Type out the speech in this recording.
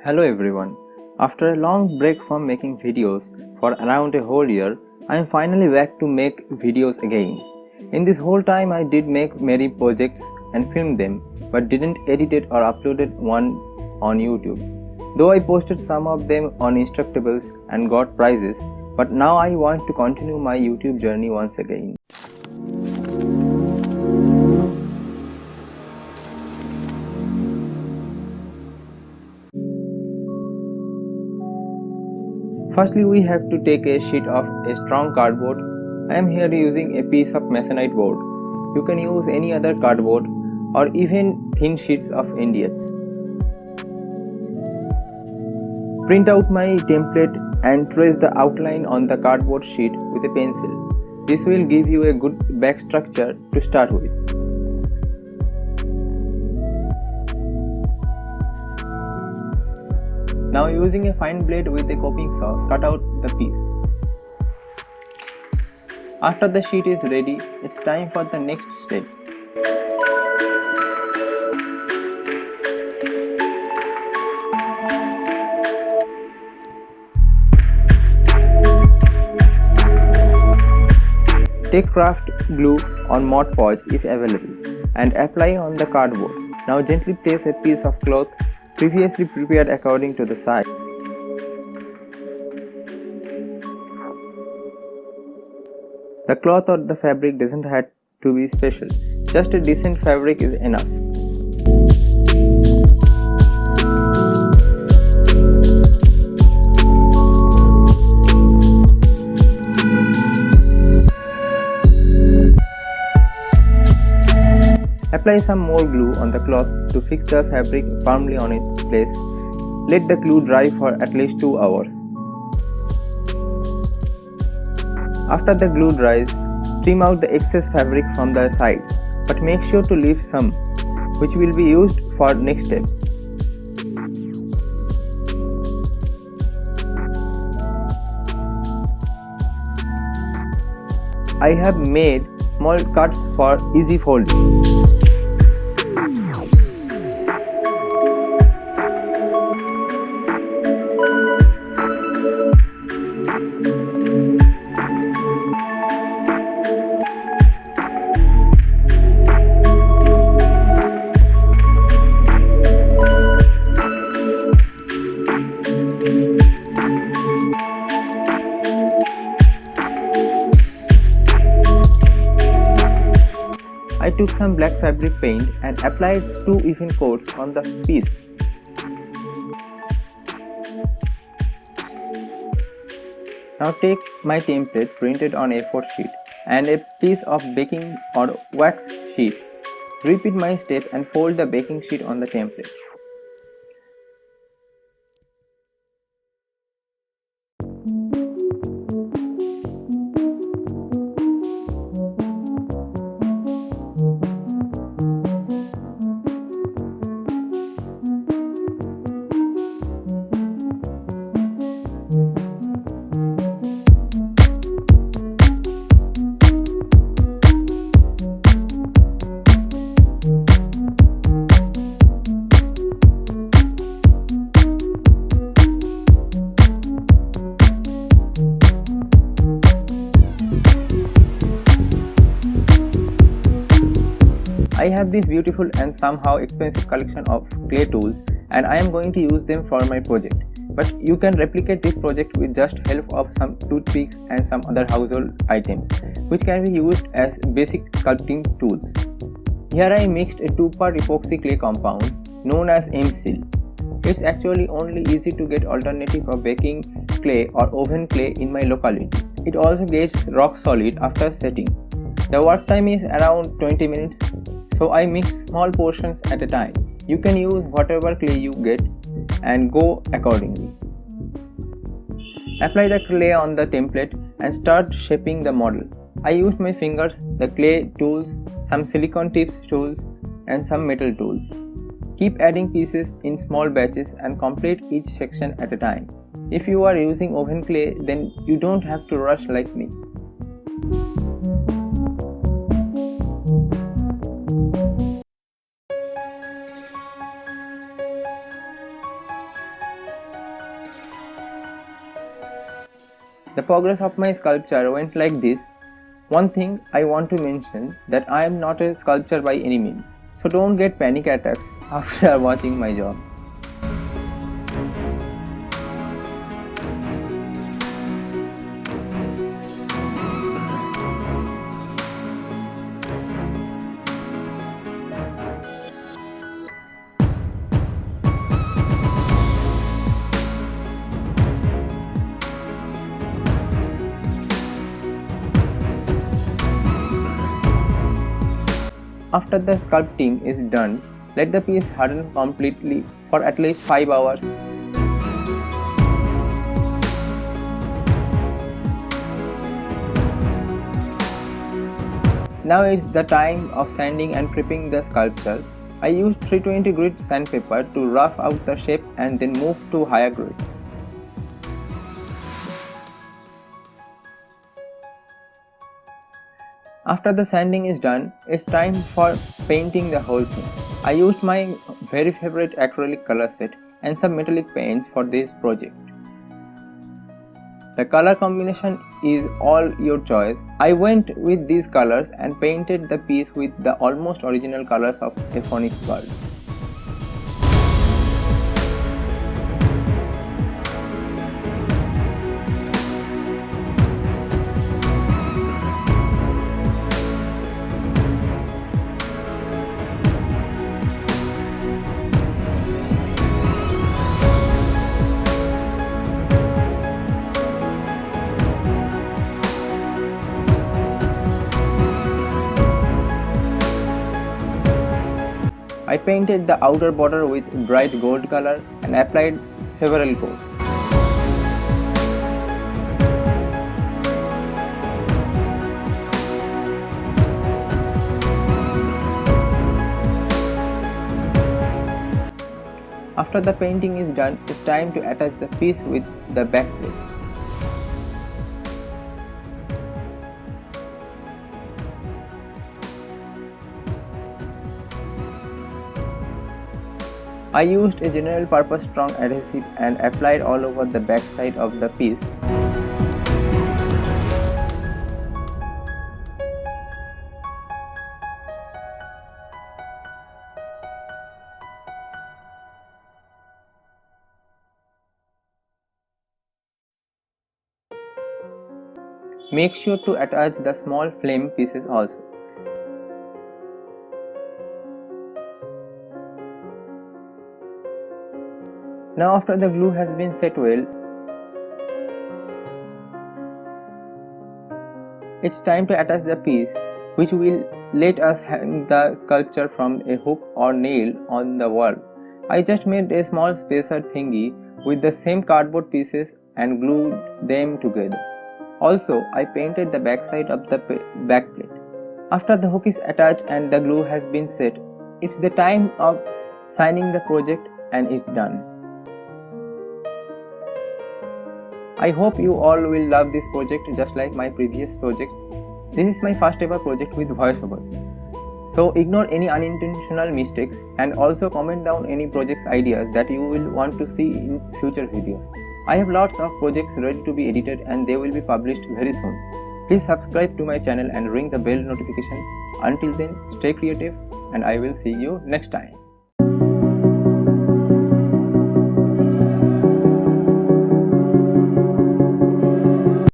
Hello everyone. After a long break from making videos for around a whole year, I am finally back to make videos again. In this whole time I did make many projects and filmed them, but didn't edit it or uploaded one on YouTube. Though I posted some of them on Instructables and got prizes, but now I want to continue my YouTube journey once again. Firstly, we have to take a sheet of a strong cardboard. I am here using a piece of masonite board. You can use any other cardboard or even thin sheets of Indians. Print out my template and trace the outline on the cardboard sheet with a pencil. This will give you a good back structure to start with. Now using a fine blade with a coping saw, cut out the piece. After the sheet is ready, it's time for the next step. Take craft glue or Mod Podge if available and apply on the cardboard. Now gently place a piece of cloth previously prepared according to the size. The cloth or the fabric doesn't have to be special, just a decent fabric is enough. Apply some more glue on the cloth to fix the fabric firmly on its place. Let the glue dry for at least 2 hours. After the glue dries, trim out the excess fabric from the sides, but make sure to leave some, which will be used for next step. I have made small cuts for easy folding. I took some black fabric paint and applied 2 even coats on the piece. Now take my template printed on A4 sheet and a piece of baking or wax sheet. Repeat my step and fold the baking sheet on the template. I have this beautiful and somehow expensive collection of clay tools and I am going to use them for my project. But you can replicate this project with just help of some toothpicks and some other household items, which can be used as basic sculpting tools. Here I mixed a 2-part epoxy clay compound known as M-Seal. It's actually only easy to get alternative of baking clay or oven clay in my locality. It also gets rock solid after setting. The work time is around 20 minutes. So I mix small portions at a time. You can use whatever clay you get and go accordingly. Apply the clay on the template and start shaping the model. I used my fingers, the clay tools, some silicone tips tools and some metal tools. Keep adding pieces in small batches and complete each section at a time. If you are using oven clay, then you don't have to rush like me. The progress of my sculpture went like this. One thing I want to mention that I am not a sculptor by any means, so don't get panic attacks after watching my job. After the sculpting is done, let the piece harden completely for at least 5 hours. Now is the time of sanding and prepping the sculpture. I used 320 grit sandpaper to rough out the shape and then move to higher grades. After the sanding is done, it's time for painting the whole thing. I used my very favorite acrylic color set and some metallic paints for this project. The color combination is all your choice. I went with these colors and painted the piece with the almost original colors of a phoenix bird. I painted the outer border with bright gold color and applied several coats. After the painting is done, it's time to attach the piece with the back plate. I used a general purpose strong adhesive and applied all over the back side of the piece. Make sure to attach the small flame pieces also. Now after the glue has been set well, it's time to attach the piece, which will let us hang the sculpture from a hook or nail on the wall. I just made a small spacer thingy with the same cardboard pieces and glued them together. Also, I painted the back side of the back plate. After the hook is attached and the glue has been set, it's the time of signing the project and it's done. I hope you all will love this project just like my previous projects. This is my first ever project with voiceovers. So ignore any unintentional mistakes and also comment down any projects ideas that you will want to see in future videos. I have lots of projects ready to be edited and they will be published very soon. Please subscribe to my channel and ring the bell notification. Until then, stay creative and I will see you next time.